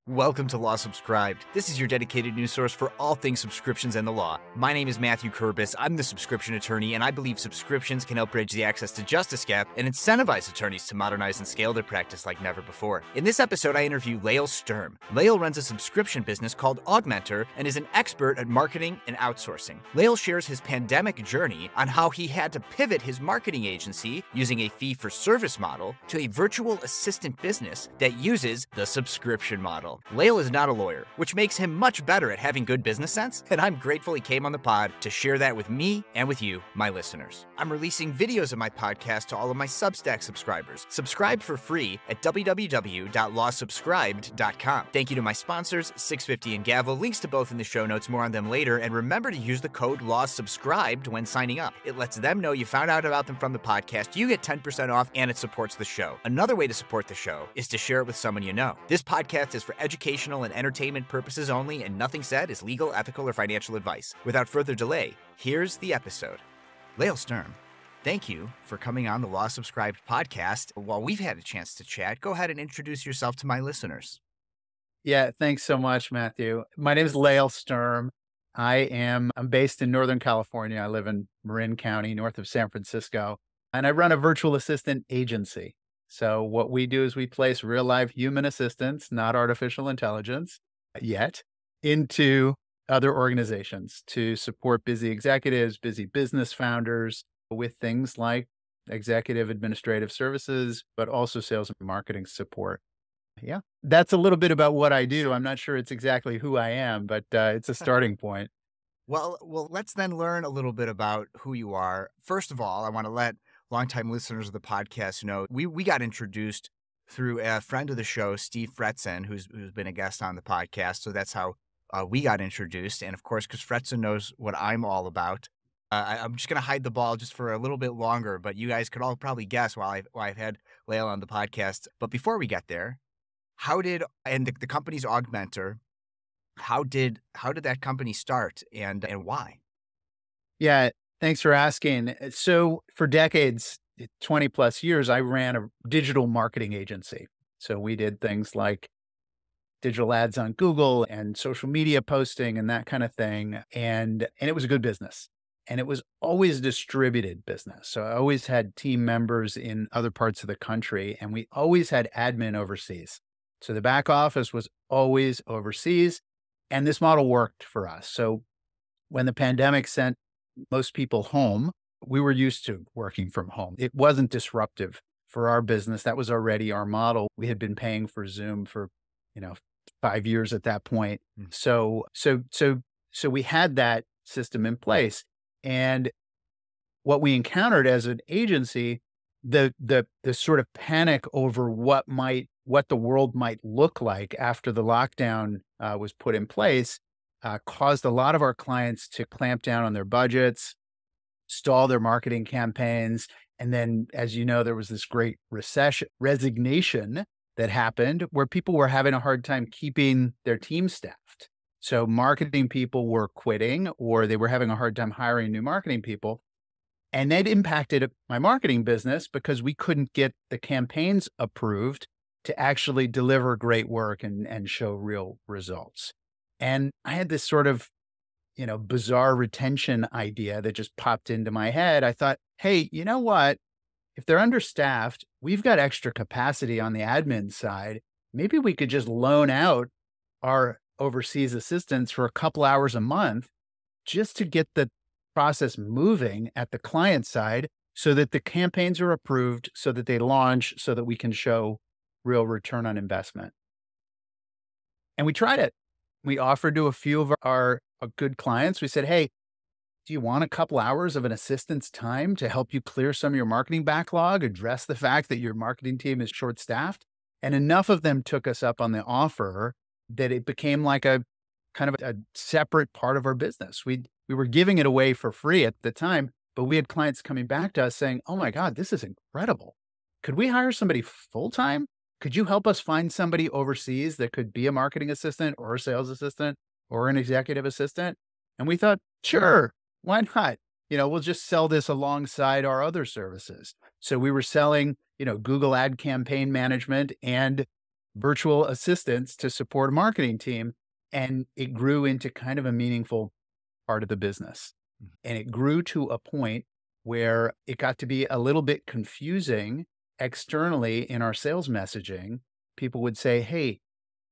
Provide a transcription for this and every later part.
Welcome to Law Subscribed. This is your dedicated news source for all things subscriptions and the law. My name is Matthew Kurbis. I'm the subscription attorney, and I believe subscriptions can help bridge the access to justice gap and incentivize attorneys to modernize and scale their practice like never before. In this episode, I interview Lael Sturm. Lael runs a subscription business called Augmentor and is an expert at marketing and outsourcing. Lael shares his pandemic journey on how he had to pivot his marketing agency using a fee-for-service model to a virtual assistant business that uses the subscription model. Lael is not a lawyer, which makes him much better at having good business sense, and I'm grateful he came on the pod to share that with me and with you, my listeners. I'm releasing videos of my podcast to all of my Substack subscribers. Subscribe for free at www.lawsubscribed.com. Thank you to my sponsors, 650 and Gavel. Links to both in the show notes, more on them later, and remember to use the code LAWSUBSCRIBED when signing up. It lets them know you found out about them from the podcast, you get 10% off, and it supports the show. Another way to support the show is to share it with someone you know. This podcast is for educational and entertainment purposes only, and nothing said is legal, ethical, or financial advice. Without further delay, here's the episode. Lael Sturm, thank you for coming on the Law Subscribed podcast. While we've had a chance to chat, go ahead and introduce yourself to my listeners. Yeah, thanks so much, Matthew. My name is Lael Sturm. I'm based in Northern California. I live in Marin County, north of San Francisco, and I run a virtual assistant agency. So what we do is we place real live human assistants, not artificial intelligence yet, into other organizations to support busy executives, busy business founders with things like executive administrative services, but also sales and marketing support. Yeah, that's a little bit about what I do. I'm not sure it's exactly who I am, but it's a starting point. Well, let's then learn a little bit about who you are. First of all, I want to let longtime listeners of the podcast know we got introduced through a friend of the show, Steve Fretzen, who's been a guest on the podcast. So that's how we got introduced. And of course, because Fretzen knows what I'm all about, I'm just going to hide the ball just for a little bit longer. But you guys could all probably guess while I've had Lael on the podcast. But before we get there, the company's Augmentor, how did that company start and why? Yeah, thanks for asking. So for decades, 20 plus years, I ran a digital marketing agency. So we did things like digital ads on Google and social media posting and that kind of thing. And it was a good business. And it was always distributed business. So I always had team members in other parts of the country, and we always had admin overseas. So the back office was always overseas, and this model worked for us. So when the pandemic sent most people home, we were used to working from home. It wasn't disruptive for our business. That was already our model. We had been paying for Zoom for, 5 years at that point. So we had that system in place. And what we encountered as an agency, the sort of panic over what the world might look like after the lockdown was put in place, caused a lot of our clients to clamp down on their budgets, stall their marketing campaigns. And then, as you know, there was this great resignation that happened where people were having a hard time keeping their team staffed. So marketing people were quitting, or they were having a hard time hiring new marketing people. And that impacted my marketing business because we couldn't get the campaigns approved to actually deliver great work and show real results. And I had this sort of, bizarre retention idea that just popped into my head. I thought, hey, you know what? If they're understaffed, we've got extra capacity on the admin side. Maybe we could just loan out our overseas assistants for a couple hours a month just to get the process moving at the client side so that the campaigns are approved, so that they launch, so that we can show real return on investment. And we tried it. We offered to a few of our good clients. We said, hey, do you want a couple hours of an assistant's time to help you clear some of your marketing backlog, address the fact that your marketing team is short-staffed? And enough of them took us up on the offer that it became like a kind of a separate part of our business. We were giving it away for free at the time, but we had clients coming back to us saying, oh my God, this is incredible. Could we hire somebody full-time? Could you help us find somebody overseas that could be a marketing assistant or a sales assistant or an executive assistant? And we thought, sure, why not? We'll just sell this alongside our other services. So we were selling, Google ad campaign management and virtual assistants to support a marketing team. And it grew into kind of a meaningful part of the business. And it grew to a point where it got to be a little bit confusing externally in our sales messaging. People would say, "Hey,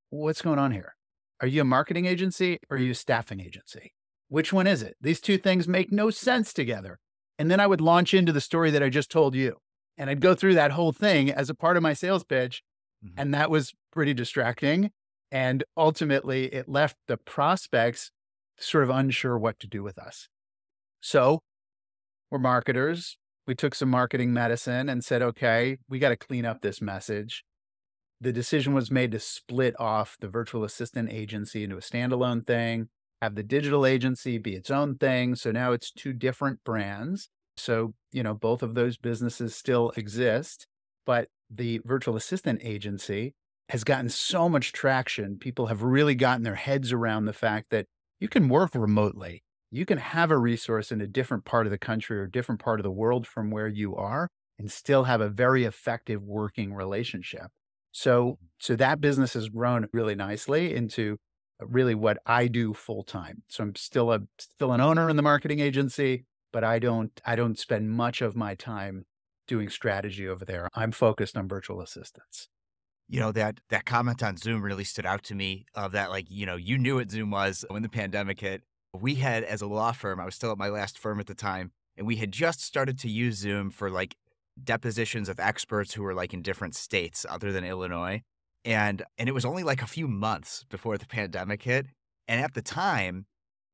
what's going on here? Are you a marketing agency or are you a staffing agency? Which one is it? These two things make no sense together." And then I would launch into the story that I just told you. And I'd go through that whole thing as a part of my sales pitch. Mhm. And that was pretty distracting. And ultimately, it left the prospects sort of unsure what to do with us. So we're marketers. We took some marketing medicine and said, okay, we got to clean up this message. The decision was made to split off the virtual assistant agency into a standalone thing, have the digital agency be its own thing. So now it's two different brands. So, both of those businesses still exist, but the virtual assistant agency has gotten so much traction. People have really gotten their heads around the fact that you can work remotely. You can have a resource in a different part of the country or a different part of the world from where you are and still have a very effective working relationship. So that business has grown really nicely into really what I do full time. So I'm still an owner in the marketing agency, but I don't spend much of my time doing strategy over there. I'm focused on virtual assistants. That comment on Zoom really stood out to me of that, like, you knew what Zoom was when the pandemic hit. We had, as a law firm, I was still at my last firm at the time, and we had just started to use Zoom for like depositions of experts who were like in different states other than Illinois. And it was only like a few months before the pandemic hit. And at the time,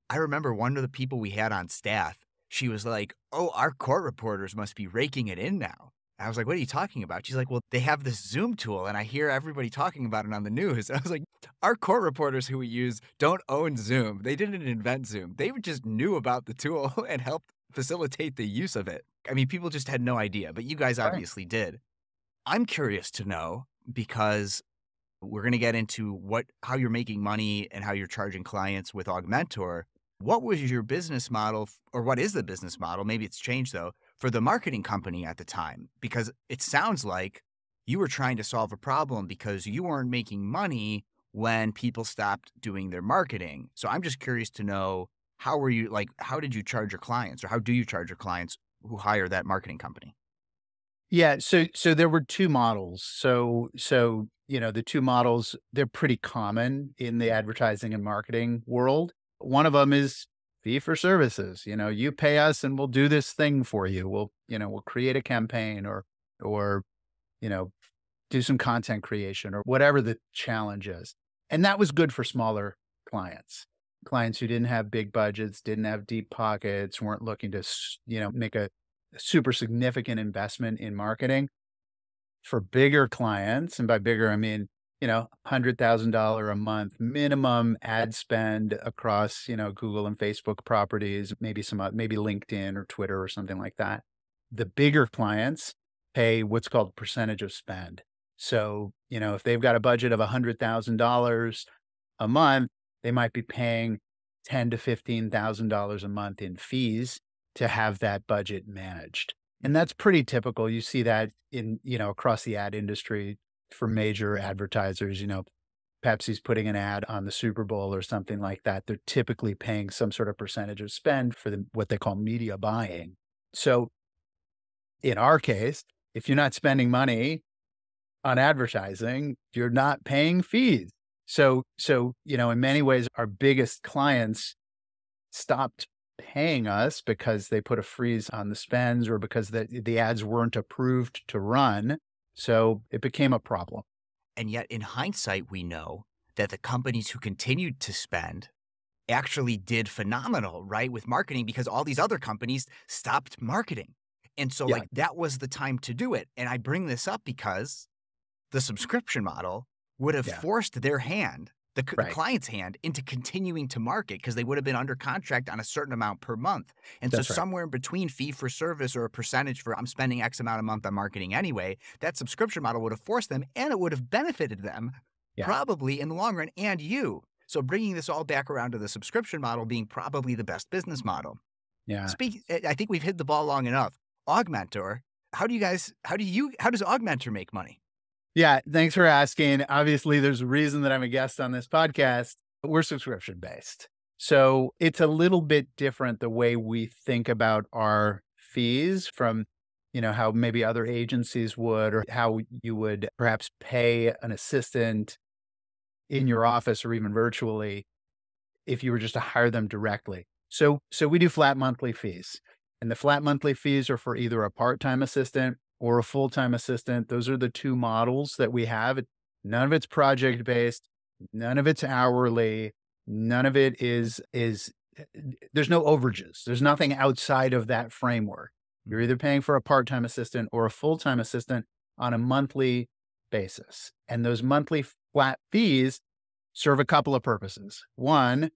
I remember one of the people we had on staff, she was like, "Oh, our court reporters must be raking it in now." I was like, "What are you talking about?" She's like, "Well, they have this Zoom tool and I hear everybody talking about it on the news." I was like, "Our court reporters who we use don't own Zoom. They didn't invent Zoom. They just knew about the tool and helped facilitate the use of it." I mean, people just had no idea, but you guys Right. obviously did. I'm curious to know because we're going to get into how you're making money and how you're charging clients with Augmentor. What was your business model, or what is the business model? Maybe it's changed though, for the marketing company at the time, because it sounds like you were trying to solve a problem because you weren't making money when people stopped doing their marketing. So I'm just curious to know, how did you charge your clients, or how do you charge your clients who hire that marketing company? Yeah, so there were 2 models. The 2 models, they're pretty common in the advertising and marketing world. One of them is fee for services. You pay us and we'll do this thing for you. We'll create a campaign or, you know, do some content creation or whatever the challenge is. And that was good for smaller clients. Clients who didn't have big budgets, didn't have deep pockets, weren't looking to, make a super significant investment in marketing. For bigger clients, and by bigger, I mean, $100,000 a month minimum ad spend across, Google and Facebook properties, maybe maybe LinkedIn or Twitter or something like that. The bigger clients pay what's called percentage of spend. So, if they've got a budget of $100,000 a month, they might be paying ten to $15,000 a month in fees to have that budget managed. And that's pretty typical. You see that across the ad industry for major advertisers. Pepsi's putting an ad on the Super Bowl or something like that. They're typically paying some sort of percentage of spend for what they call media buying. So in our case, if you're not spending money on advertising, you're not paying fees. So, in many ways, our biggest clients stopped paying us because they put a freeze on the spends or because the ads weren't approved to run. So it became a problem. And yet, in hindsight, we know that the companies who continued to spend actually did phenomenal, right, with marketing because all these other companies stopped marketing. And so, Yeah. like, that was the time to do it. And I bring this up because the subscription model would have Yeah. forced their hand, the Right. client's hand, into continuing to market because they would have been under contract on a certain amount per month. And so That's right. somewhere in between fee for service or a percentage for I'm spending X amount a month on marketing anyway, that subscription model would have forced them and it would have benefited them Yeah. probably in the long run and you. So bringing this all back around to the subscription model being probably the best business model. Yeah. I think we've hit the ball long enough. Augmentor, how does Augmentor make money? Yeah, thanks for asking. Obviously, there's a reason that I'm a guest on this podcast. We're subscription based. So it's a little bit different the way we think about our fees from, how maybe other agencies would, or how you would perhaps pay an assistant in your office or even virtually if you were just to hire them directly. So we do flat monthly fees. And the flat monthly fees are for either a part-time assistant or a full-time assistant. Those are the two models that we have. None of it's project-based, none of it's hourly, none of it is there's no overages. There's nothing outside of that framework. You're either paying for a part-time assistant or a full-time assistant on a monthly basis. And those monthly flat fees serve a couple of purposes. One,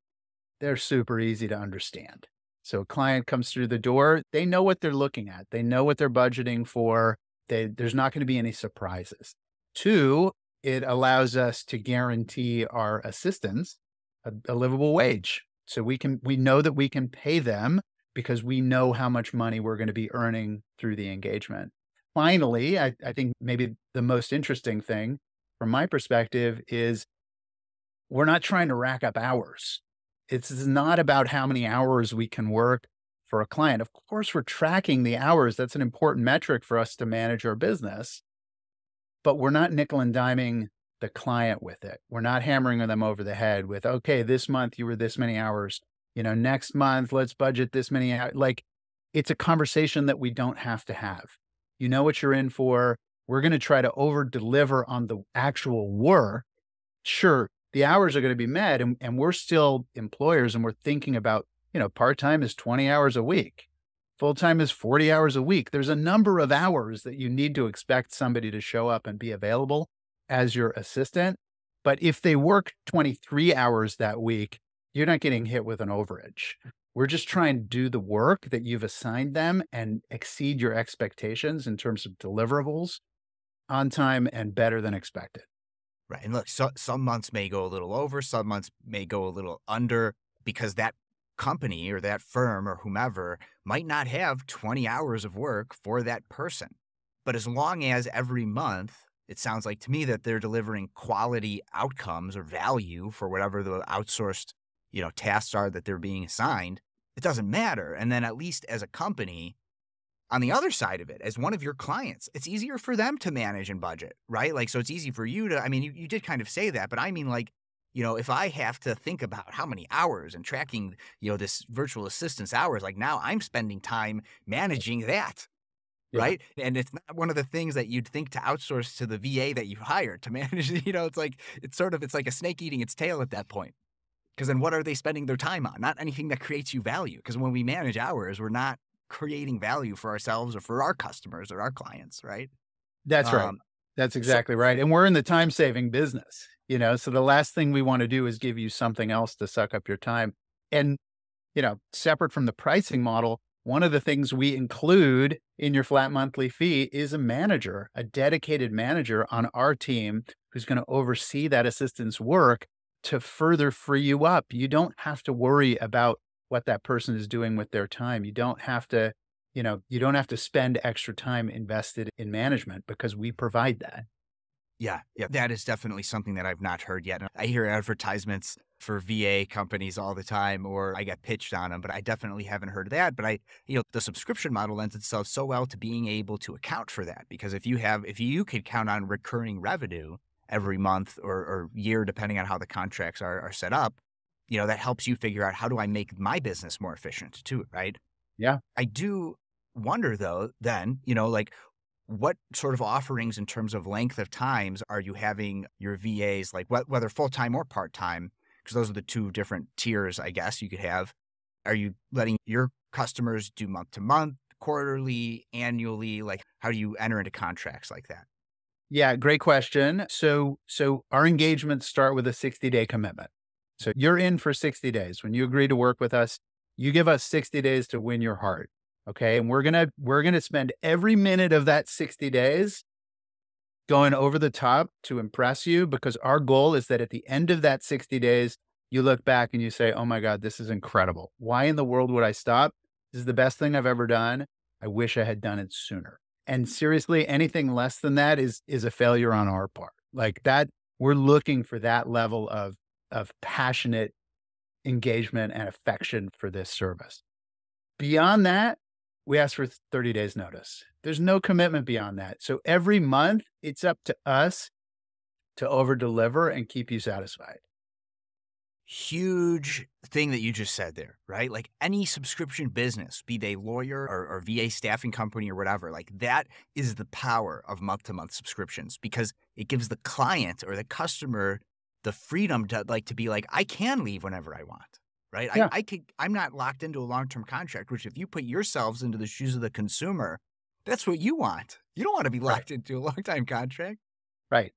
they're super easy to understand. So a client comes through the door, they know what they're looking at. They know what they're budgeting for. There's not going to be any surprises. Two, it allows us to guarantee our assistants a livable wage. So we know that we can pay them because we know how much money we're going to be earning through the engagement. Finally, I think maybe the most interesting thing from my perspective is we're not trying to rack up hours. It's not about how many hours we can work for a client. Of course, we're tracking the hours. That's an important metric for us to manage our business, but we're not nickel and diming the client with it. We're not hammering them over the head with, okay, this month you were this many hours, next month, let's budget this many hours. Like, it's a conversation that we don't have to have. You know what you're in for. We're going to try to over deliver on the actual work. Sure, the hours are going to be met, and we're still employers, and we're thinking about, part-time is 20 hours a week. Full-time is 40 hours a week. There's a number of hours that you need to expect somebody to show up and be available as your assistant. But if they work 23 hours that week, you're not getting hit with an overage. We're just trying to do the work that you've assigned them and exceed your expectations in terms of deliverables on time and better than expected. Right. And look, some months may go a little over, some months may go a little under because that company or that firm or whomever might not have 20 hours of work for that person. But as long as every month, it sounds like to me that they're delivering quality outcomes or value for whatever the outsourced, tasks are that they're being assigned, it doesn't matter. And then at least as a company, on the other side of it, as one of your clients, it's easier for them to manage and budget, right? Like, so it's easy for you to, I mean, you did kind of say that, but I mean, like, if I have to think about how many hours and tracking, this virtual assistant's hours, like now I'm spending time managing that, Yeah. right? And it's not one of the things that you'd think to outsource to the VA that you hired to manage, it's like a snake eating its tail at that point. Because then what are they spending their time on? Not anything that creates you value. Because when we manage hours, we're not creating value for ourselves or for our customers or our clients, right? That's right. That's exactly right. And we're in the time-saving business, so the last thing we want to do is give you something else to suck up your time. And, separate from the pricing model, one of the things we include in your flat monthly fee is a manager, a dedicated manager on our team who's going to oversee that assistant's work to further free you up. You don't have to worry about what that person is doing with their time. You don't have to spend extra time invested in management because we provide that. Yeah, that is definitely something that I've not heard yet. I hear advertisements for VA companies all the time, or I get pitched on them, but I definitely haven't heard that. But the subscription model lends itself so well to being able to account for that. Because if you could count on recurring revenue every month or year, depending on how the contracts are set up, that helps you figure out how do I make my business more efficient too, right? Yeah. I do wonder though, then, like what sort of offerings in terms of length of times are you having your VAs, like whether full-time or part-time, because those are the two different tiers, I guess you could have. Are you letting your customers do month to month, quarterly, annually? Like how do you enter into contracts like that? Yeah, great question. So our engagements start with a 60-day commitment. So you're in for 60 days. When you agree to work with us, you give us 60 days to win your heart. Okay. And we're going to spend every minute of that 60 days going over the top to impress you, because our goal is that at the end of that 60 days, you look back and you say, oh my God, this is incredible. Why in the world would I stop? This is the best thing I've ever done. I wish I had done it sooner. And seriously, anything less than that is a failure on our part. Like that, we're looking for that level of passionate engagement and affection for this service. Beyond that, we ask for 30 days notice. There's no commitment beyond that. So every month, it's up to us to over deliver and keep you satisfied. Huge thing that you just said there, right? Like any subscription business, be they lawyer or VA staffing company or whatever, like that is the power of month-to-month subscriptions because it gives the client or the customer the freedom to be like, I can leave whenever I want, right? Yeah. I'm not locked into a long-term contract, which if you put yourselves into the shoes of the consumer, that's what you want. You don't want to be Right. locked into a long-time contract, Right.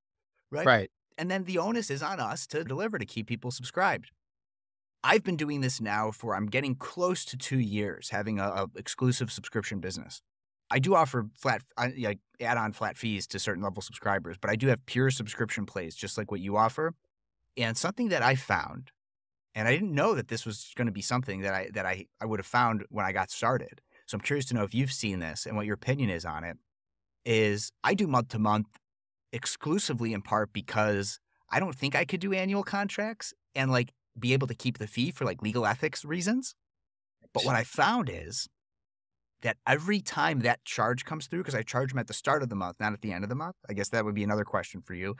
right? Right. And then the onus is on us to deliver to keep people subscribed. I've been doing this now for I'm getting close to 2 years, having a exclusive subscription business. I do offer add-on flat fees to certain level subscribers, but I do have pure subscription plays, just like what you offer. And something that I found, and I didn't know that this was going to be something that I would have found when I got started. So I'm curious to know if you've seen this and what your opinion is on it. Is I do month to month exclusively in part because I don't think I could do annual contracts and like be able to keep the fee for like legal ethics reasons. But what I found is that every time that charge comes through, because I charge them at the start of the month, not at the end of the month, I guess that would be another question for you,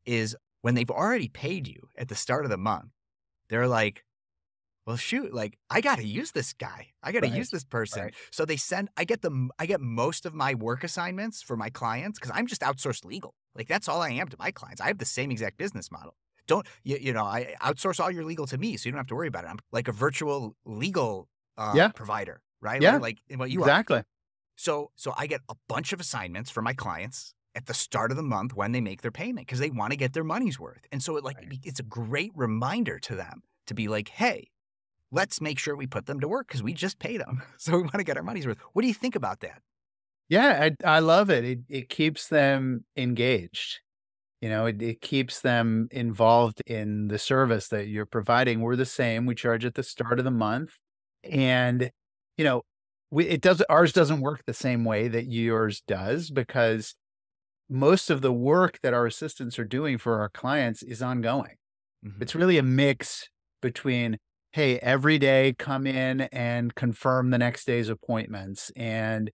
is when they've already paid you at the start of the month, they're like, well, shoot, like I got to use this guy. I got to use this person. Right. So I get most of my work assignments for my clients because I'm just outsourced legal. Like that's all I am to my clients. I have the same exact business model. I outsource all your legal to me so you don't have to worry about it. I'm like a virtual legal Yeah. provider, right? Yeah. Like what you are. Exactly. So I get a bunch of assignments for my clients at the start of the month when they make their payment because they want to get their money's worth. And so it's a great reminder to them to be like, hey, let's make sure we put them to work because we just paid them. So we want to get our money's worth. What do you think about that? Yeah, I love it. It keeps them engaged. It keeps them involved in the service that you're providing. We're the same. We charge at the start of the month. And, you know, ours doesn't work the same way that yours does because most of the work that our assistants are doing for our clients is ongoing. Mhm. It's really a mix between, hey, every day come in and confirm the next day's appointments and,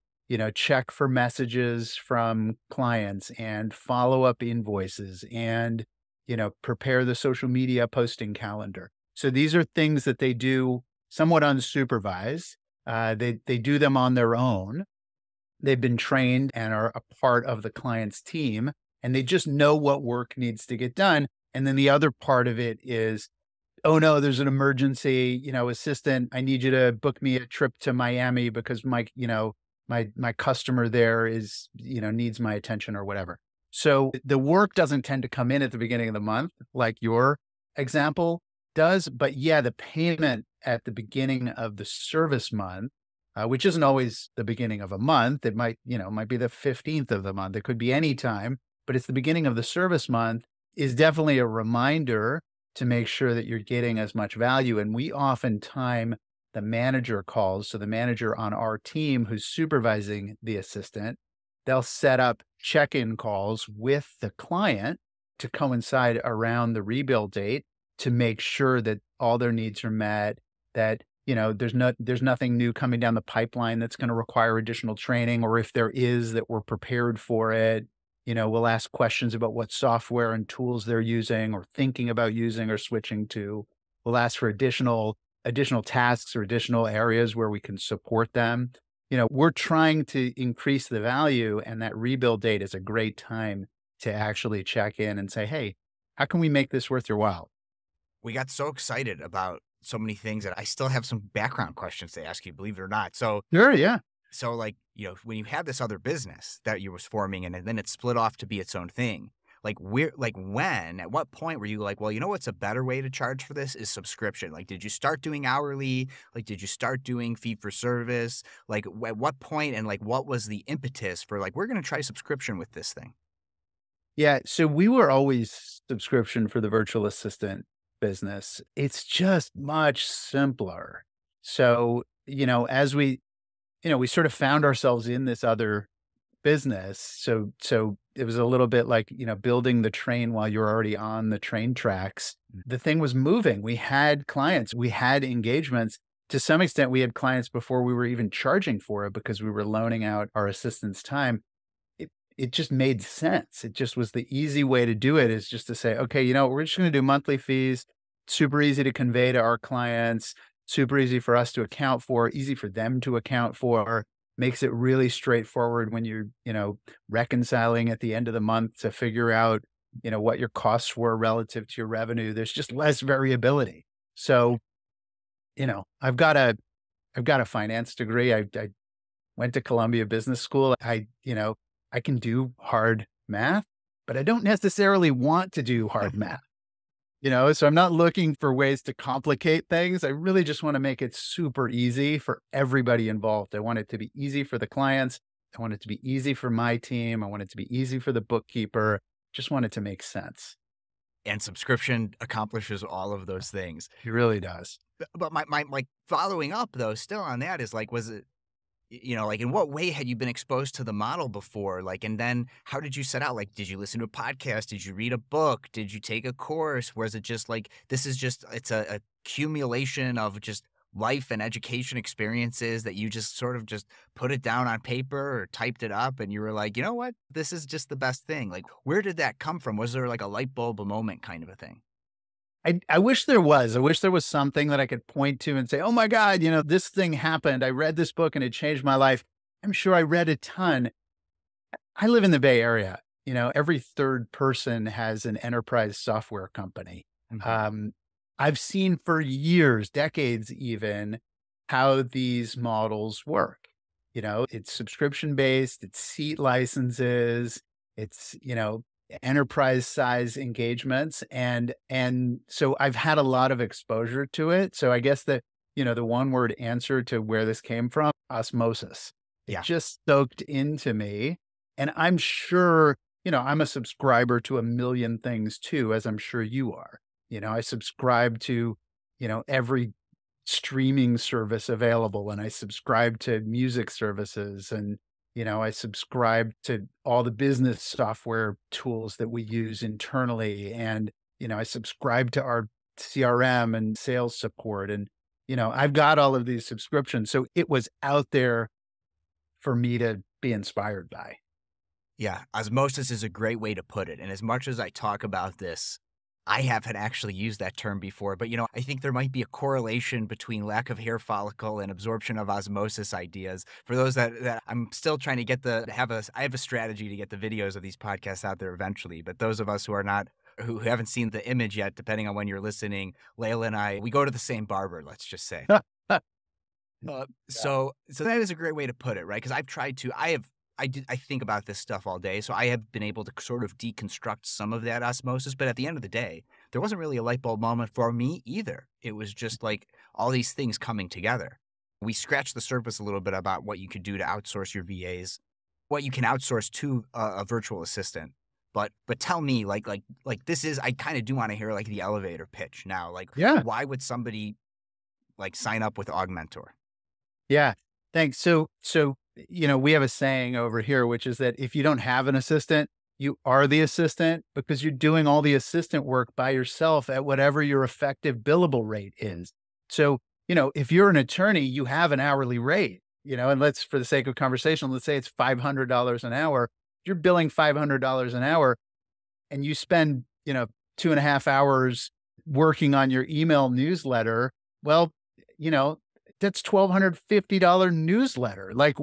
check for messages from clients and follow up invoices and, prepare the social media posting calendar. So these are things that they do somewhat unsupervised. They do them on their own. They've been trained and are a part of the client's team, and they just know what work needs to get done. And then the other part of it is, oh no, there's an emergency, assistant, I need you to book me a trip to Miami because my customer there is, needs my attention or whatever. So the work doesn't tend to come in at the beginning of the month like your example does, but yeah, the payment at the beginning of the service month, which isn't always the beginning of a month. It might be the 15th of the month. It could be any time, but it's the beginning of the service month is definitely a reminder to make sure that you're getting as much value. And we often time the manager calls. So the manager on our team who's supervising the assistant, they'll set up check-in calls with the client to coincide around the rebuild date to make sure that all their needs are met, that there's nothing new coming down the pipeline that's going to require additional training, or if there is, that we're prepared for it. We'll ask questions about what software and tools they're using or thinking about using or switching to. We'll ask for additional tasks or additional areas where we can support them. We're trying to increase the value, and that rebuild date is a great time to actually check in and say, hey, how can we make this worth your while? We got so excited about so many things that I still have some background questions to ask you, believe it or not. So Sure, yeah. So when you had this other business that you was forming and then it split off to be its own thing, at what point were you like, well, what's a better way to charge for this is subscription? Like, did you start doing hourly? Like, did you start doing fee for service? Like at what point and like, what was the impetus for like, we're going to try subscription with this thing? Yeah. So we were always subscription for the virtual assistant business. It's just much simpler. So, as we sort of found ourselves in this other business. So it was a little bit like, building the train while you're already on the train tracks. The thing was moving. We had clients, we had engagements. To some extent, we had clients before we were even charging for it because we were loaning out our assistants' time. It just made sense. It just was the easy way to do it, is just to say, okay, we're just going to do monthly fees, super easy to convey to our clients, super easy for us to account for, easy for them to account for, makes it really straightforward when you're, reconciling at the end of the month to figure out, what your costs were relative to your revenue. There's just less variability. So, I've got a finance degree. I went to Columbia Business School. I can do hard math, but I don't necessarily want to do hard math. So I'm not looking for ways to complicate things. I really just want to make it super easy for everybody involved. I want it to be easy for the clients. I want it to be easy for my team. I want it to be easy for the bookkeeper. Just want it to make sense. And subscription accomplishes all of those things. It really does. But my following up though, still on that is like, was it, like in what way had you been exposed to the model before? Like, and then how did you set out? Like, did you listen to a podcast? Did you read a book? Did you take a course? Was it just like, it's a accumulation of just life and education experiences that you just sort of just put it down on paper or typed it up and you were like, you know what? This is just the best thing. Like, where did that come from? Was there like a light bulb moment kind of a thing? I wish there was. I wish there was something that I could point to and say, oh my God, this thing happened. I read this book and it changed my life. I'm sure I read a ton. I live in the Bay Area. Every third person has an enterprise software company. Mm-hmm. I've seen for years, decades even, how these models work. It's subscription based, it's seat licenses, it's, enterprise size engagements. And so I've had a lot of exposure to it. So I guess the one word answer to where this came from, osmosis. It Yeah. just soaked into me. And I'm sure, I'm a subscriber to a million things too, as I'm sure you are. I subscribe to, every streaming service available, and I subscribe to music services, and I subscribe to all the business software tools that we use internally. And, I subscribe to our CRM and sales support. And, I've got all of these subscriptions. So it was out there for me to be inspired by. Yeah. Osmosis is a great way to put it. And as much as I talk about this, I haven't actually used that term before, but I think there might be a correlation between lack of hair follicle and absorption of osmosis ideas. For those that I'm still trying to get I have a strategy to get the videos of these podcasts out there eventually, but those of us who haven't seen the image yet, depending on when you're listening, Lael and I, we go to the same barber, let's just say. So that is a great way to put it, right? Because I've tried to, I think about this stuff all day, so I have been able to sort of deconstruct some of that osmosis. But at the end of the day, there wasn't really a light bulb moment for me either. It was just like all these things coming together. We scratched the surface a little bit about what you could do to outsource your VAs, what you can outsource to a virtual assistant. But tell me, like this is, I kind of do want to hear like the elevator pitch now. Like, Yeah. why would somebody like sign up with Augmentor? Yeah. Thanks. So, we have a saying over here, which is that if you don't have an assistant, you are the assistant, because you're doing all the assistant work by yourself at whatever your effective billable rate is. So, if you're an attorney, you have an hourly rate, and for the sake of conversation, let's say it's $500 an hour. You're billing $500 an hour and you spend, 2.5 hours working on your email newsletter. Well, that's $1,250 newsletter. Like,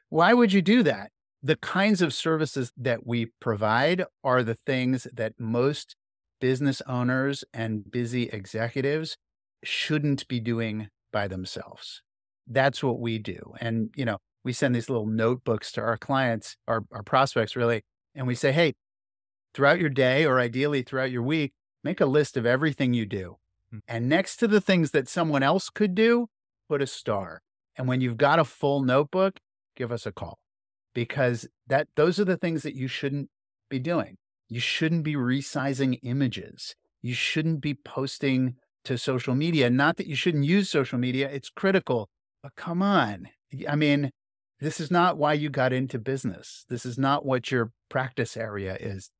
why would you do that? The kinds of services that we provide are the things that most business owners and busy executives shouldn't be doing by themselves. That's what we do. And, we send these little notebooks to our clients, our prospects really, and we say, hey, throughout your day, or ideally throughout your week, make a list of everything you do. And next to the things that someone else could do, put a star. And when you've got a full notebook, give us a call, because those are the things that you shouldn't be doing. You shouldn't be resizing images. You shouldn't be posting to social media. Not that you shouldn't use social media. It's critical, but come on. I mean, This is not why you got into business. This is not what your practice area is.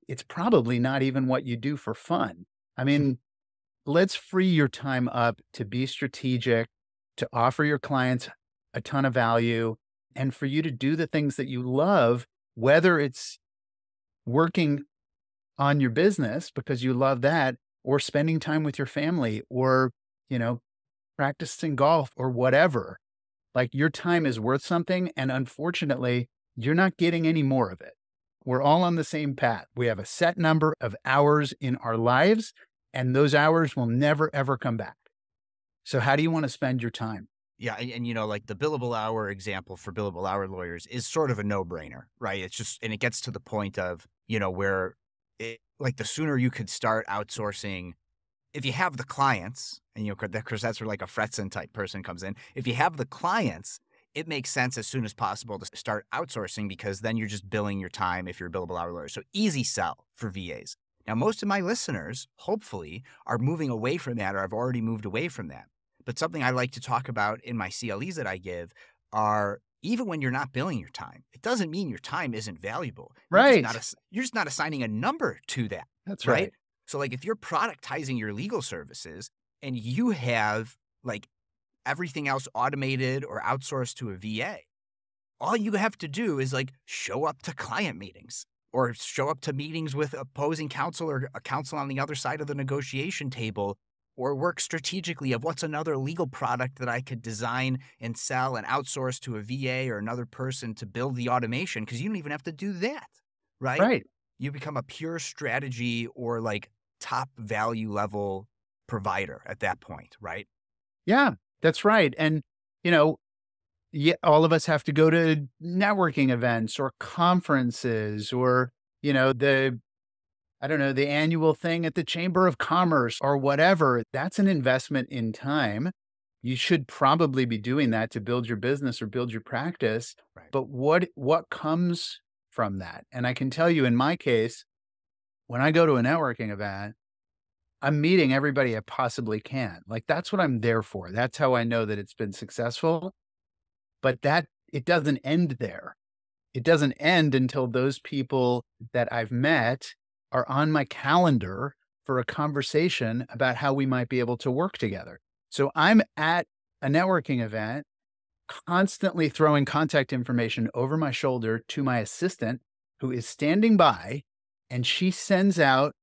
It's probably not even what you do for fun. I mean, let's free your time up to be strategic, to offer your clients a ton of value, and for you to do the things that you love, whether it's working on your business because you love that, or spending time with your family, or, you know, practicing golf or whatever. Like, your time is worth something. And unfortunately, you're not getting any more of it. We're all on the same path. We have a set number of hours in our lives, and those hours will never, ever come back. So how do you want to spend your time? Yeah, and like the billable hour example for billable hour lawyers is sort of a no-brainer, right? It's just, and it gets to the point of, where like the sooner you could start outsourcing, if you have the clients, and because that's where like a Fretzen type person comes in. If you have the clients, it makes sense as soon as possible to start outsourcing, because then you're just billing your time if you're a billable hour lawyer. So easy sell for VAs. Now, most of my listeners, hopefully, are moving away from that, or have already moved away from that. But something I like to talk about in my CLEs that I give are, even when you're not billing your time, it doesn't mean your time isn't valuable. Right. You're just not assigning a number to that. That's right. right. So like if you're productizing your legal services and you have like everything else automated or outsourced to a VA, all you have to do is like show up to client meetings or show up to meetings with opposing counsel or a counsel on the other side of the negotiation table, or work strategically of what's another legal product that I could design and sell and outsource to a VA or another person to build the automation, because you don't even have to do that, right? Right. You become a pure strategy or like top value level provider at that point, right? Yeah, that's right. And, you know, yeah, all of us have to go to networking events or conferences, or, I don't know, the annual thing at the Chamber of Commerce or whatever. That's an investment in time. You should probably be doing that to build your business or build your practice. Right. But what comes from that? And I can tell you, in my case, when I go to a networking event, I'm meeting everybody I possibly can. Like, that's what I'm there for. That's how I know that it's been successful. But it doesn't end there. It doesn't end until those people that I've met are on my calendar for a conversation about how we might be able to work together. So I'm at a networking event, constantly throwing contact information over my shoulder to my assistant, who is standing by, and she sends out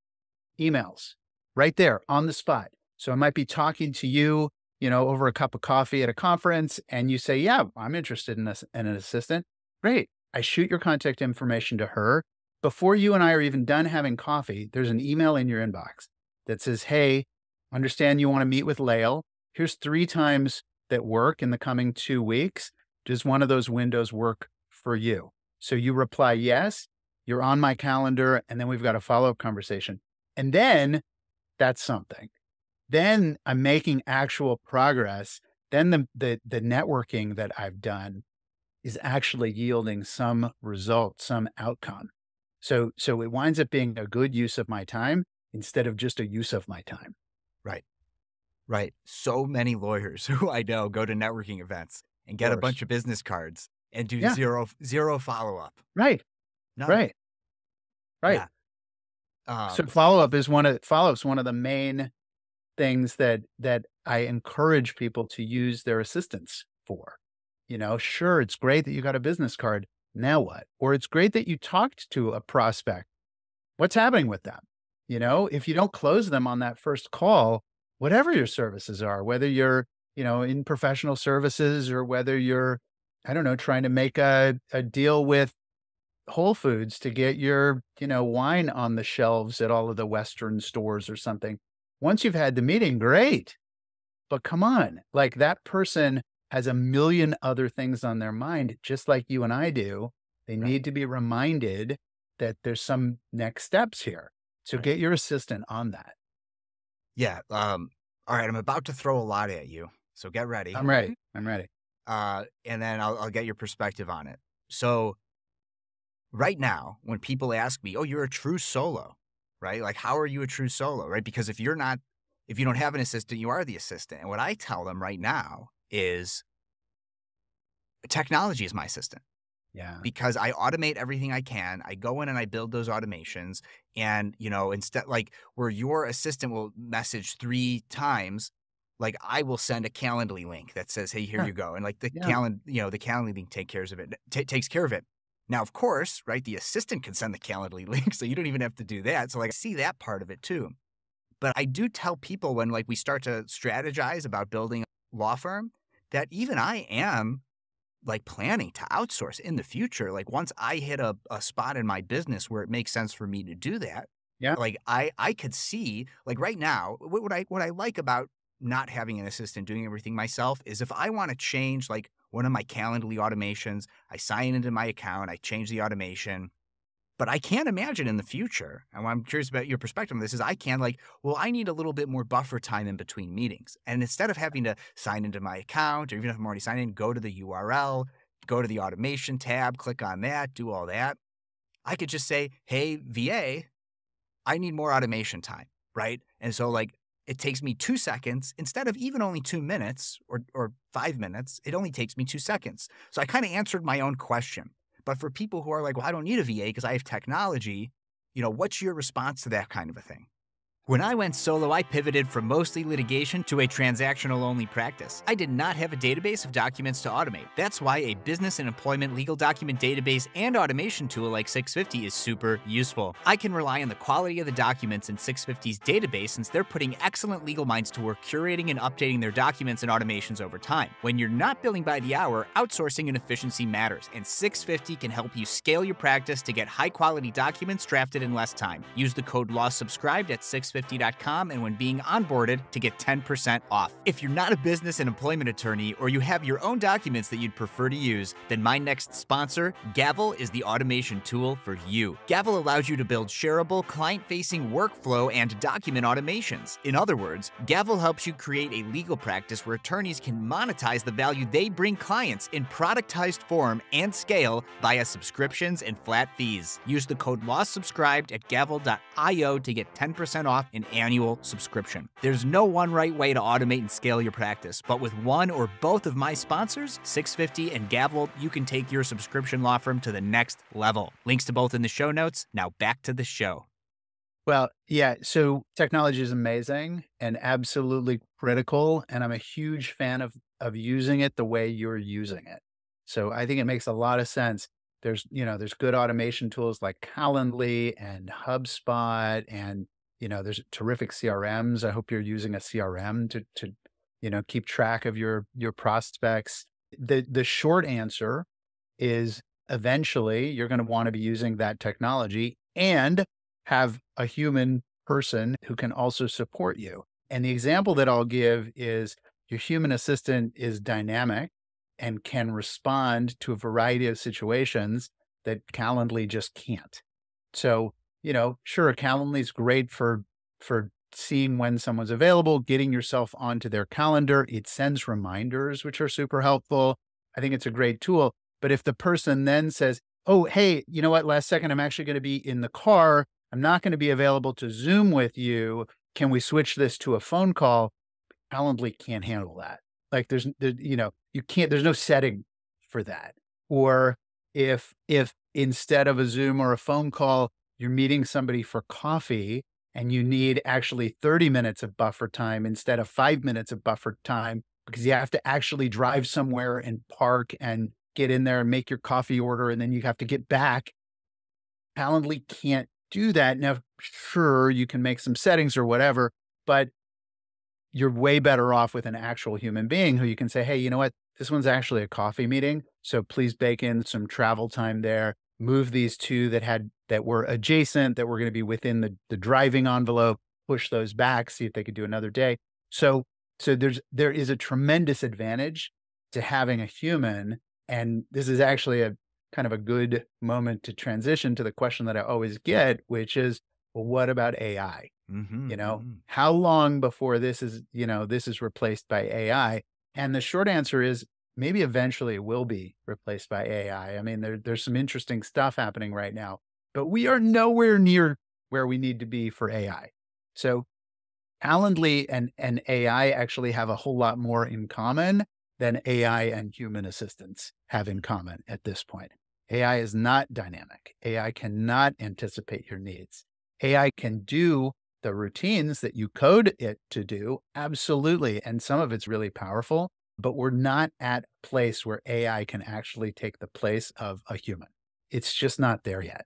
emails right there on the spot. So I might be talking to you, over a cup of coffee at a conference, and you say, "Yeah, I'm interested in an assistant." Great. I shoot your contact information to her. Before you and I are even done having coffee, there's an email in your inbox that says, "Hey, understand you want to meet with Lael. Here's 3 times that work in the coming 2 weeks. Does one of those windows work for you?" So you reply, "Yes," you're on my calendar, and then we've got a follow-up conversation. And then that's something. Then I'm making actual progress. Then the networking that I've done is actually yielding some result, some outcome. So it winds up being a good use of my time instead of just a use of my time. Right. Right. So many lawyers who I know go to networking events and get a Course. bunch of business cards and do Yeah. zero follow-up. Right. None. Right. Right. Yeah. So follow-up's one of the main things that I encourage people to use their assistants for. Sure, it's great that you got a business card. Now what? Or it's great that you talked to a prospect. What's happening with them? If you don't close them on that first call, whatever your services are, whether you're, in professional services, or whether you're, I don't know, trying to make a deal with Whole Foods to get your, wine on the shelves at all of the Western stores or something. Once you've had the meeting, great. But come on, like, that person has a million other things on their mind, just like you and I do. They Right. need to be reminded that there's some next steps here. So Right. get your assistant on that. Yeah. All right. I'm about to throw a lot at you, so get ready. I'm ready. I'm ready. And then I'll get your perspective on it. So right now, when people ask me, "Oh, you're a true solo," right? Like, how are you a true solo, right? Because if you don't have an assistant, you are the assistant. And what I tell them right now is, Technology is my assistant Yeah. because I automate everything I can. I go in and I build those automations. And, instead, like where your assistant will message 3 times, like I will send a Calendly link that says, "Hey, here Yeah. you go." And like Yeah. the Calendly link takes care of it. Now, of course, right, the assistant can send the Calendly link, so you don't even have to do that. So like I see that part of it too. But I do tell people when like we start to strategize about building a law firm that even I am like planning to outsource in the future. Like once I hit a spot in my business where it makes sense for me to do that, Yeah. like I could see like right now, what I like about not having an assistant doing everything myself is if I want to change like one of my Calendly automations, I sign into my account, I change the automation. But I can't imagine in the future, and what I'm curious about your perspective on this is I can like, well, I need a little bit more buffer time in between meetings. And instead of having to sign into my account, or even if I'm already signed in, go to the URL, go to the automation tab, click on that, do all that. I could just say, hey, VA, I need more automation time, right? And so like it takes me 2 seconds instead of even only 2 minutes or 5 minutes, it only takes me 2 seconds. So I kind of answered my own question. But for people who are like, well, I don't need a VA because I have technology, what's your response to that kind of a thing? When I went solo, I pivoted from mostly litigation to a transactional only practice. I did not have a database of documents to automate. That's why a business and employment legal document database and automation tool like 650 is super useful. I can rely on the quality of the documents in 650's database since they're putting excellent legal minds to work curating and updating their documents and automations over time. When you're not billing by the hour, outsourcing and efficiency matters, and 650 can help you scale your practice to get high quality documents drafted in less time. Use the code LAWSUBSCRIBED at 650 and when being onboarded to get 10% off. If you're not a business and employment attorney or you have your own documents that you'd prefer to use, then my next sponsor, Gavel, is the automation tool for you. Gavel allows you to build shareable, client-facing workflow and document automations. In other words, Gavel helps you create a legal practice where attorneys can monetize the value they bring clients in productized form and scale via subscriptions and flat fees. Use the code LAWSUBSCRIBED at gavel.io to get 10% off an annual subscription. There's no one right way to automate and scale your practice, but with one or both of my sponsors, 650 and Gavel, you can take your subscription law firm to the next level. Links to both in the show notes. Now back to the show. Well, yeah. So technology is amazing and absolutely critical. And I'm a huge fan of using it the way you're using it. So I think it makes a lot of sense. There's good automation tools like Calendly and HubSpot and, there's terrific CRMs. I hope you're using a CRM to keep track of your prospects. The short answer is eventually you're going to want to be using that technology and have a human person who can also support you. And the example that I'll give is your human assistant is dynamic and can respond to a variety of situations that Calendly just can't. So, sure, Calendly is great for seeing when someone's available, getting yourself onto their calendar. It sends reminders, which are super helpful. I think it's a great tool. But if the person then says, oh, hey, you know what? Last second, I'm actually going to be in the car. I'm not going to be available to Zoom with you. Can we switch this to a phone call? Calendly can't handle that. Like you can't, there's no setting for that. Or if instead of a Zoom or a phone call, you're meeting somebody for coffee and you need actually 30 minutes of buffer time instead of 5 minutes of buffer time because you have to actually drive somewhere and park and get in there and make your coffee order, and then you have to get back. Calendly can't do that. Now, sure, you can make some settings or whatever, but you're way better off with an actual human being who you can say, hey, you know what? This one's actually a coffee meeting. So please bake in some travel time there. Move these two that were adjacent, that were going to be within the driving envelope, push those back, see if they could do another day. So there is a tremendous advantage to having a human. And this is actually a kind of a good moment to transition to the question that I always get, which is, well, what about AI? How long before this is replaced by AI? And the short answer is maybe eventually it will be replaced by AI. I mean, there's some interesting stuff happening right now, but we are nowhere near where we need to be for AI. So Calendly and AI actually have a whole lot more in common than AI and human assistants have in common at this point. AI is not dynamic. AI cannot anticipate your needs. AI can do the routines that you code it to do, absolutely. And some of it's really powerful, but we're not at a place where AI can actually take the place of a human. It's just not there yet.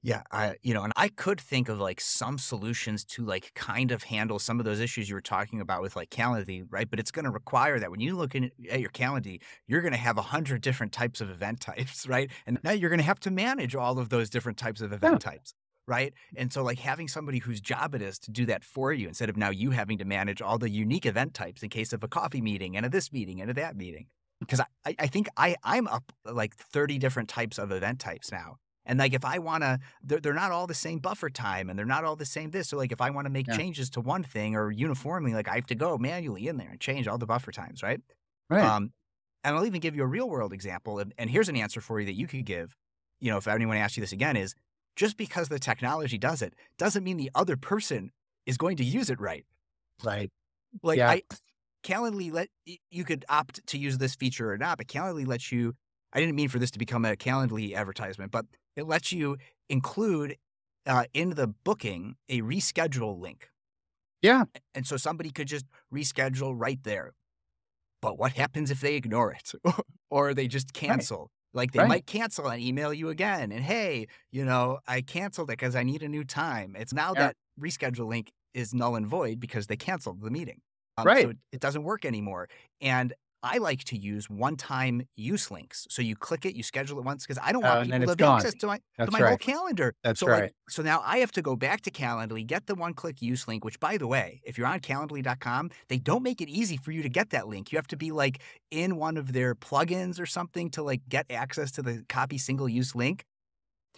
Yeah, and I could think of like some solutions to like kind of handle some of those issues you were talking about with like Calendly, right? But it's going to require that when you look at your Calendly, you're going to have 100 different types of event types, right? And now you're going to have to manage all of those different types of Yeah. event types, right? And so like having somebody whose job it is to do that for you instead of now you having to manage all the unique event types in case of a coffee meeting and a this meeting and a that meeting. Because I think I'm up like 30 different types of event types now. And like if I want to, they're not all the same buffer time and they're not all the same this. So like if I want to make Yeah. changes to one thing or uniformly, like I have to go manually in there and change all the buffer times, right? Right. And I'll even give you a real world example. And here's an answer for you that you could give, if anyone asks you this again is just because the technology does it doesn't mean the other person is going to use it right. Right. Like Yeah. Calendly you could opt to use this feature or not, but Calendly lets you, I didn't mean for this to become a Calendly advertisement, but it lets you include in the booking a reschedule link. Yeah. And so somebody could just reschedule right there. But what happens if they ignore it or they just Right. cancel? Like they Right. might cancel and email you again. And hey, I canceled it because I need a new time. It's now Yeah. that reschedule link is null and void because they canceled the meeting. So Right. it doesn't work anymore. And I like to use one-time use links. So you click it, you schedule it once because I don't want And then people to it's have gone. access to my That's whole right. calendar. That's So right. so now I have to go back to Calendly, get the one-click use link, which by the way, if you're on calendly.com, they don't make it easy for you to get that link. You have to be like in one of their plugins or something to like get access to the copy single use link.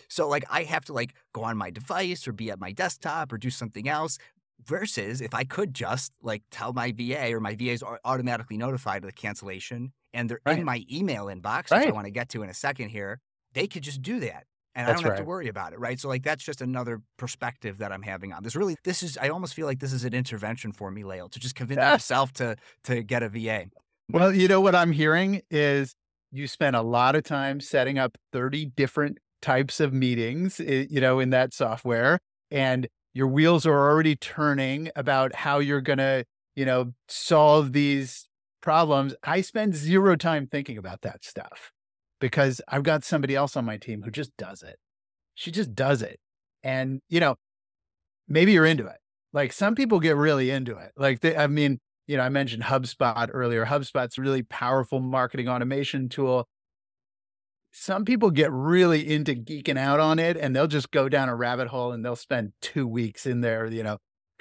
So like I have to like go on my device or be at my desktop or do something else. Versus if I could just like tell my VA or my VAs are automatically notified of the cancellation and they're in Right. my email inbox, which I Right. want to get to in a second here, they could just do that. And I don't That's have to right. worry about it, right? So like that's just another perspective that I'm having on this. Really, I almost feel like this is an intervention for me, Lael, to just convince Yeah. myself to get a VA. Well, you know what I'm hearing is you spent a lot of time setting up 30 different types of meetings, in that software, and your wheels are already turning about how you're gonna, solve these problems. I spend 0 time thinking about that stuff because I've got somebody else on my team who just does it. She just does it. And, maybe you're into it. Like some people get really into it. I mentioned HubSpot earlier. HubSpot's a really powerful marketing automation tool. Some people get really into geeking out on it and they'll just go down a rabbit hole and they'll spend 2 weeks in there,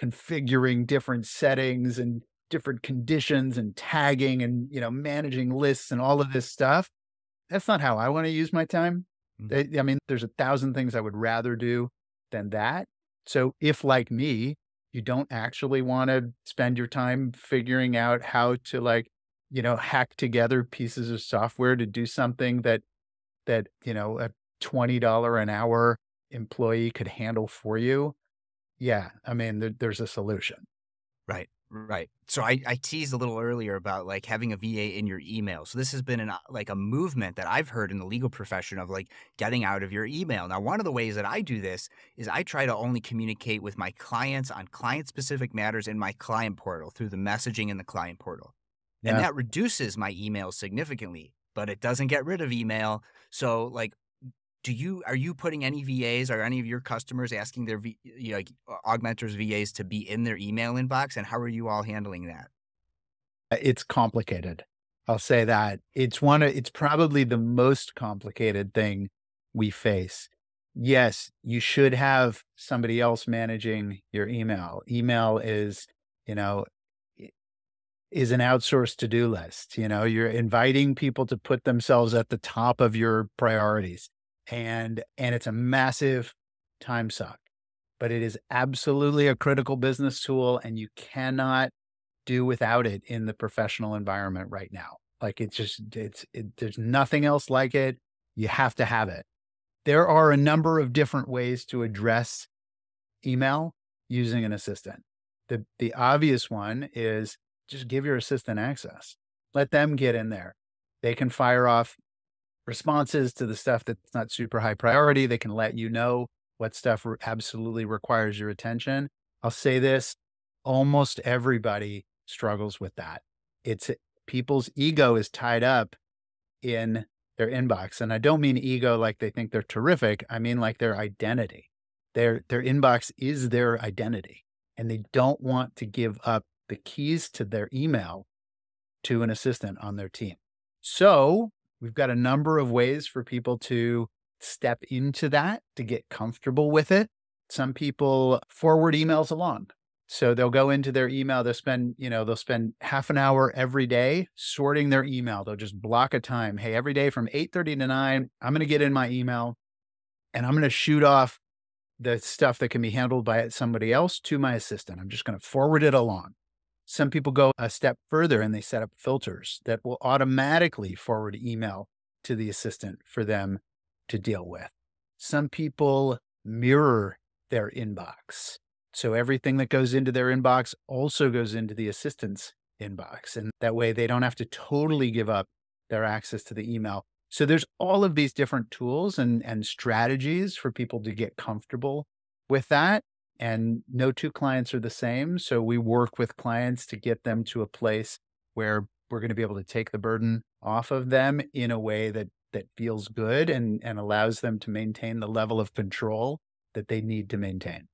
configuring different settings and different conditions and tagging and, managing lists and all of this stuff. That's not how I want to use my time. Mm. There's 1,000 things I would rather do than that. So if, like me, you don't actually want to spend your time figuring out how to hack together pieces of software to do something that a $20 an hour employee could handle for you. Yeah. There's a solution. Right, right. So I teased a little earlier about like having a VA in your email. So this has been like a movement that I've heard in the legal profession of like getting out of your email. Now, one of the ways that I do this is I try to only communicate with my clients on client specific matters in my client portal through the messaging in the client portal. And Yeah. that reduces my email significantly, but it doesn't get rid of email. So like are you putting any VAs or any of your customers asking their like Augmentors VAs to be in their email inbox? And how are you all handling that? It's complicated. I'll say that. It's probably the most complicated thing we face. Yes, you should have somebody else managing your email. Email you know, i- is an outsourced to-do list. You're inviting people to put themselves at the top of your priorities. And it's a massive time suck, but it is absolutely a critical business tool and you cannot do without it in the professional environment right now. Like there's nothing else like it. You have to have it. There are a number of different ways to address email using an assistant. The obvious one is just give your assistant access. Let them get in there. They can fire off responses to the stuff that's not super high priority. They can let you know what stuff absolutely requires your attention. I'll say this, almost everybody struggles with that. It's people's ego is tied up in their inbox. And I don't mean ego like they think they're terrific. I mean like their identity. Their inbox is their identity. And they don't want to give up the keys to their email to an assistant on their team. So we've got a number of ways for people to step into that, to get comfortable with it. Some people forward emails along. So they'll go into their email, they'll spend half an hour every day sorting their email. They'll just block a time. Hey, every day from 8:30 to 9, I'm going to get in my email and I'm going to shoot off the stuff that can be handled by somebody else to my assistant. I'm just going to forward it along. Some people go a step further and they set up filters that will automatically forward email to the assistant for them to deal with. Some people mirror their inbox. So everything that goes into their inbox also goes into the assistant's inbox. And that way they don't have to totally give up their access to the email. So there's all of these different tools and strategies for people to get comfortable with that. And no two clients are the same. So we work with clients to get them to a place where we're going to be able to take the burden off of them in a way that feels good and allows them to maintain the level of control that they need to maintain.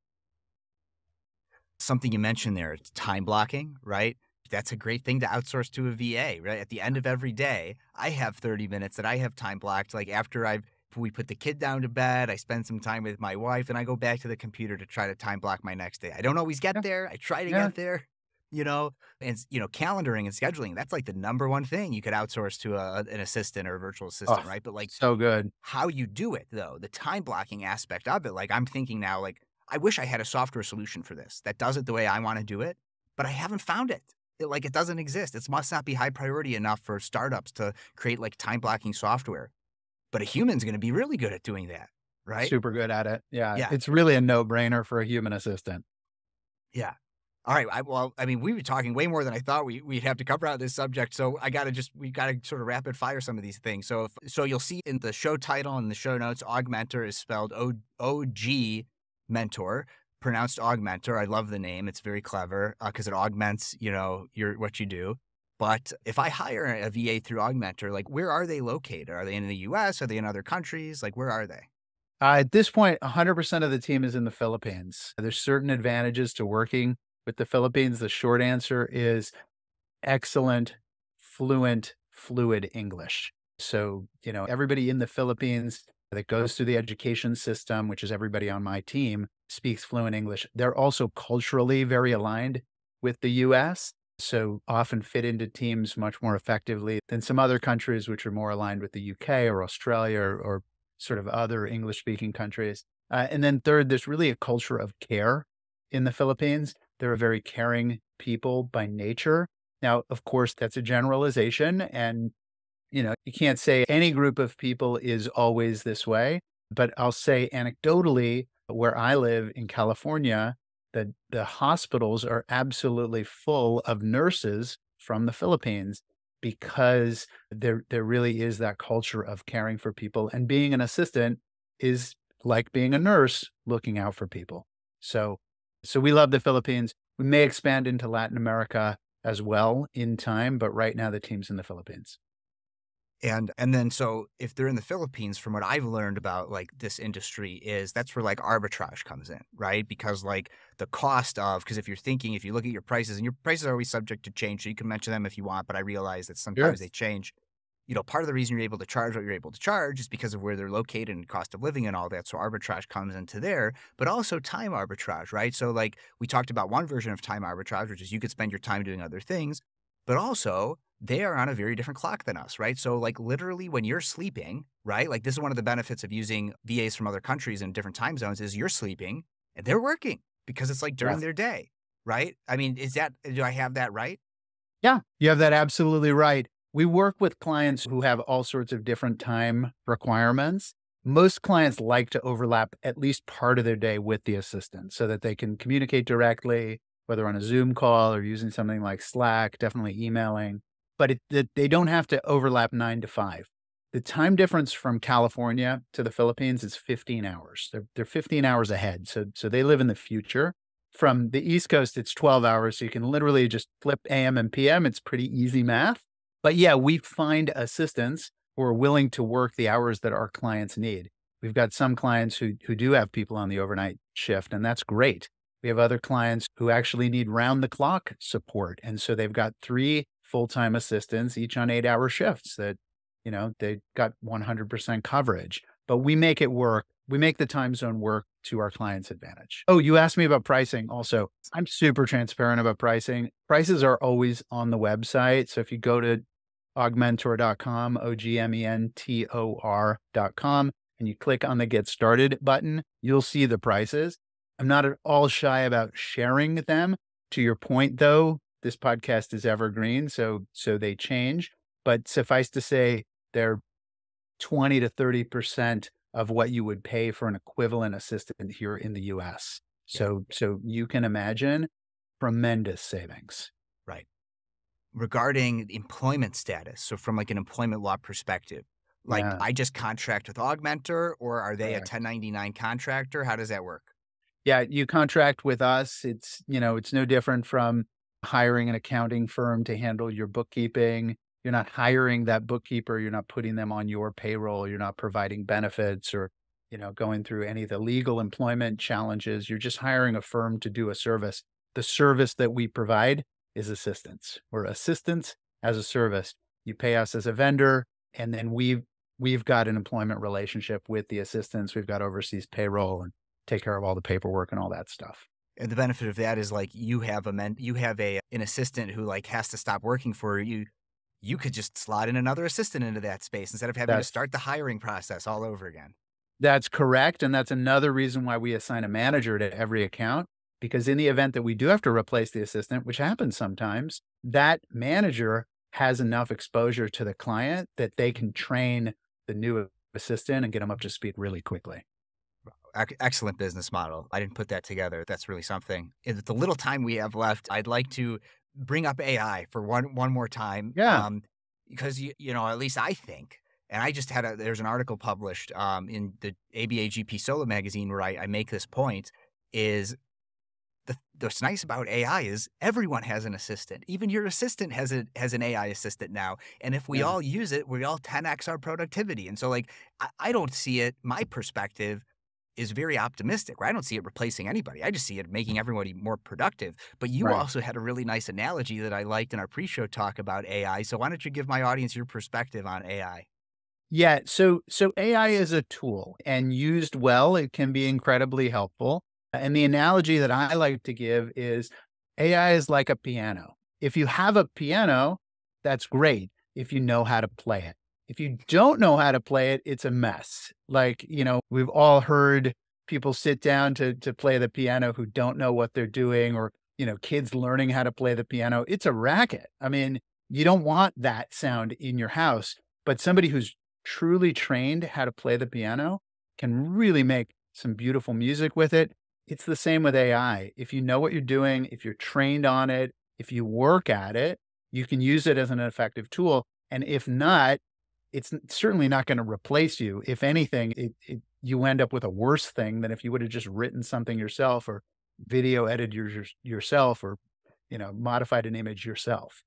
Something you mentioned there, it's time blocking, right? That's a great thing to outsource to a VA, right? At the end of every day, I have 30 minutes that I have time blocked. Like after we put the kid down to bed, I spend some time with my wife and I go back to the computer to try to time block my next day. I don't always get there. I try to get there, and calendaring and scheduling, that's like the number one thing you could outsource to an assistant or a virtual assistant, right? But like so good. How you do it though, the time blocking aspect of it, like I'm thinking now, like I wish I had a software solution for this that does it the way I want to do it, but I haven't found it. It doesn't exist. It must not be high priority enough for startups to create like time blocking software. But a human's going to be really good at doing that, right? Super good at it. Yeah. Yeah. It's really a no-brainer for a human assistant. Yeah. All right. We were talking way more than I thought we'd have to cover out this subject. So we got to sort of rapid fire some of these things. So you'll see in the show title and the show notes, Augmentor is spelled OGMentor, pronounced Augmentor. I love the name. It's very clever because it augments, what you do. But if I hire a VA through Augmentor, like where are they located? Are they in the US? Are they in other countries? Like where are they? At this point, 100% of the team is in the Philippines. There's certain advantages to working with the Philippines. The short answer is excellent, fluid English. So, everybody in the Philippines that goes through the education system, which is everybody on my team, speaks fluent English. They're also culturally very aligned with the US, so often fit into teams much more effectively than some other countries, which are more aligned with the UK or Australia or sort of other English-speaking countries. And then third, there's really a culture of care in the Philippines. They're a very caring people by nature. Now, of course, that's a generalization, and you can't say any group of people is always this way. But I'll say anecdotally, where I live in California, the hospitals are absolutely full of nurses from the Philippines because there really is that culture of caring for people, and being an assistant is like being a nurse looking out for people. So we love the Philippines. We may expand into Latin America as well in time, but right now the team's in the Philippines. And then so if they're in the Philippines, from what I've learned about like this industry is that's where like arbitrage comes in, right? Because like the cost of, because if you look at your prices, and your prices are always subject to change, so you can mention them if you want, but I realize that sometimes they change. Part of the reason you're able to charge what you're able to charge is because of where they're located and cost of living and all that. So arbitrage comes into there, but also time arbitrage, right? So like we talked about one version of time arbitrage, which is you could spend your time doing other things, but also they are on a very different clock than us, right? So like literally when you're sleeping, right? Like this is one of the benefits of using VAs from other countries in different time zones is you're sleeping and they're working because it's like during their day, right? I mean, do I have that right? Yeah, you have that absolutely right. We work with clients who have all sorts of different time requirements. Most clients like to overlap at least part of their day with the assistant so that they can communicate directly, whether on a Zoom call or using something like Slack, definitely emailing. but they don't have to overlap 9 to 5. The time difference from California to the Philippines is 15 hours. They're 15 hours ahead. So they live in the future. From the East Coast, it's 12 hours. So you can literally just flip AM and PM. It's pretty easy math. But yeah, we find assistants who are willing to work the hours that our clients need. We've got some clients who do have people on the overnight shift, and that's great. We have other clients who actually need round the clock support. And so they've got 3 full-time assistants, each on 8-hour shifts that, they got 100% coverage, but we make it work. We make the time zone work to our clients' advantage. Oh, you asked me about pricing also. I'm super transparent about pricing. Prices are always on the website. So if you go to augmentor.com, OGMentor.com, and you click on the Get Started button, you'll see the prices. I'm not at all shy about sharing them. To your point, though, this podcast is evergreen, so they change. But suffice to say, they're 20 to 30% of what you would pay for an equivalent assistant here in the US. So you can imagine tremendous savings. Right. Regarding employment status, so from like an employment law perspective, like Yeah, I just contract with Augmentor, or are they a correct. 1099 contractor? How does that work? Yeah, you contract with us. It's no different from hiring an accounting firm to handle your bookkeeping. You're not hiring that bookkeeper. You're not putting them on your payroll. You're not providing benefits or, going through any of the legal employment challenges. You're just hiring a firm to do a service. The service that we provide is assistance. We're assistance as a service. You pay us as a vendor, and then we've got an employment relationship with the assistants. We've got overseas payroll and take care of all the paperwork and all that stuff. And the benefit of that is like you have an assistant who like has to stop working for you. You could just slot in another assistant into that space instead of having to That's start the hiring process all over again. that's correct, and that's another reason why we assign a manager to every account, because in the event that we do have to replace the assistant, which happens sometimes, that manager has enough exposure to the client that they can train the new assistant and get them up to speed really quickly. Excellent business model. I didn't put that together. That's really something. In the little time we have left, I'd like to bring up AI for one more time, Yeah, because at least I think, and I just there's an article published in the ABAGP Solo magazine where I make this point is what's nice about AI is everyone has an assistant. Even your assistant has an AI assistant now. And if we yeah, all use it, we all 10x our productivity. And so like I don't see it. My perspective is very optimistic, right? I don't see it replacing anybody. I just see it making everybody more productive. But you right. also had a really nice analogy that I liked in our pre-show talk about AI. So why don't you give my audience your perspective on AI? Yeah, so AI is a tool, and used well, it can be incredibly helpful. And the analogy that I like to give is AI is like a piano. If you have a piano, that's great if you know how to play it. If you don't know how to play it, it's a mess. Like, we've all heard people sit down to play the piano who don't know what they're doing, or, kids learning how to play the piano. It's a racket. I mean, you don't want that sound in your house, but somebody who's truly trained how to play the piano can really make some beautiful music with it. It's the same with AI. If you know what you're doing, if you're trained on it, if you work at it, you can use it as an effective tool. And if not, it's certainly not going to replace you. If anything, you end up with a worse thing than if you would have just written something yourself or video edited yourself or modified an image yourself.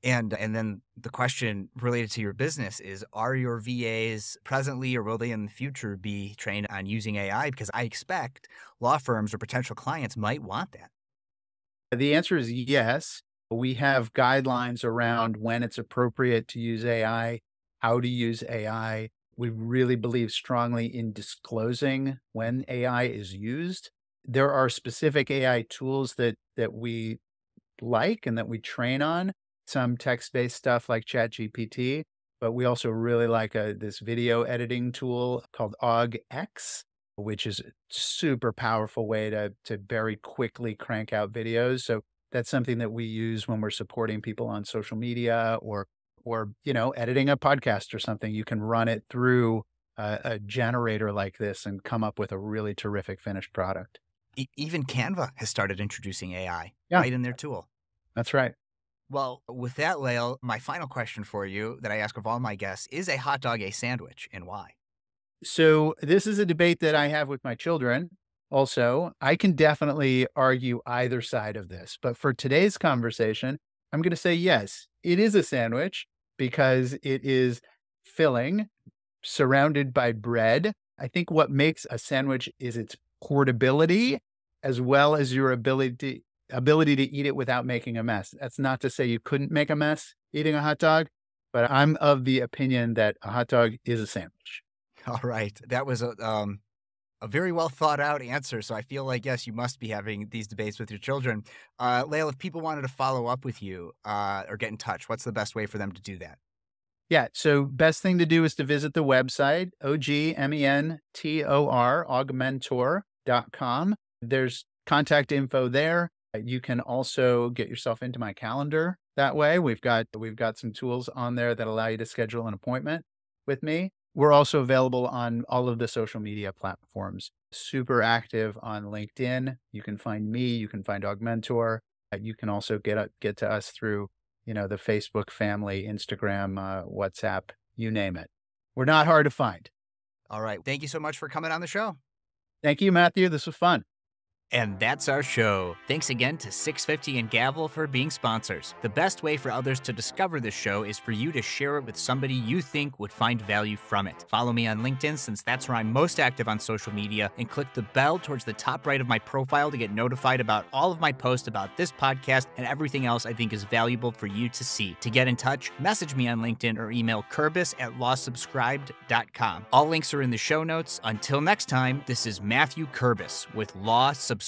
And then the question related to your business is, are your VAs presently or will they in the future be trained on using AI? Because I expect law firms or potential clients might want that. The answer is yes. We have guidelines around when it's appropriate to use AI, how to use AI. We really believe strongly in disclosing when AI is used. There are specific AI tools that we like and that we train on, some text-based stuff like ChatGPT, but we also really like this video editing tool called AugX, which is a super powerful way to very quickly crank out videos. So that's something that we use when we're supporting people on social media or editing a podcast or something. You can run it through a generator like this and come up with a really terrific finished product. Even Canva has started introducing AI Yeah, right in their tool. that's right. Well, with that, Lael, my final question for you that I ask of all my guests, is a hot dog a sandwich and why? So this is a debate that I have with my children. Also, I can definitely argue either side of this, but for today's conversation, I'm going to say yes, it is a sandwich because it is filling, surrounded by bread. I think what makes a sandwich is its portability as well as your ability to eat it without making a mess. That's not to say you couldn't make a mess eating a hot dog, but I'm of the opinion that a hot dog is a sandwich. All right. That was a very well thought out answer. So I feel like, yes, you must be having these debates with your children. Lael, if people wanted to follow up with you or get in touch, what's the best way for them to do that? Yeah. So best thing to do is to visit the website, OGMentor, augmentor.com. There's contact info there. You can also get yourself into my calendar that way. We've got some tools on there that allow you to schedule an appointment with me. We're also available on all of the social media platforms. Super active on LinkedIn. You can find me. You can find Augmentor. You can also get to us through the Facebook family, Instagram, WhatsApp, you name it. We're not hard to find. All right. Thank you so much for coming on the show. Thank you, Matthew. This was fun. And that's our show. Thanks again to 650 and Gavel for being sponsors. The best way for others to discover this show is for you to share it with somebody you think would find value from it. Follow me on LinkedIn since that's where I'm most active on social media, and click the bell towards the top right of my profile to get notified about all of my posts about this podcast and everything else I think is valuable for you to see. To get in touch, message me on LinkedIn or email kurbis@lawsubscribed.com. All links are in the show notes. Until next time, this is Matthew Kurbis with Law Subscribed.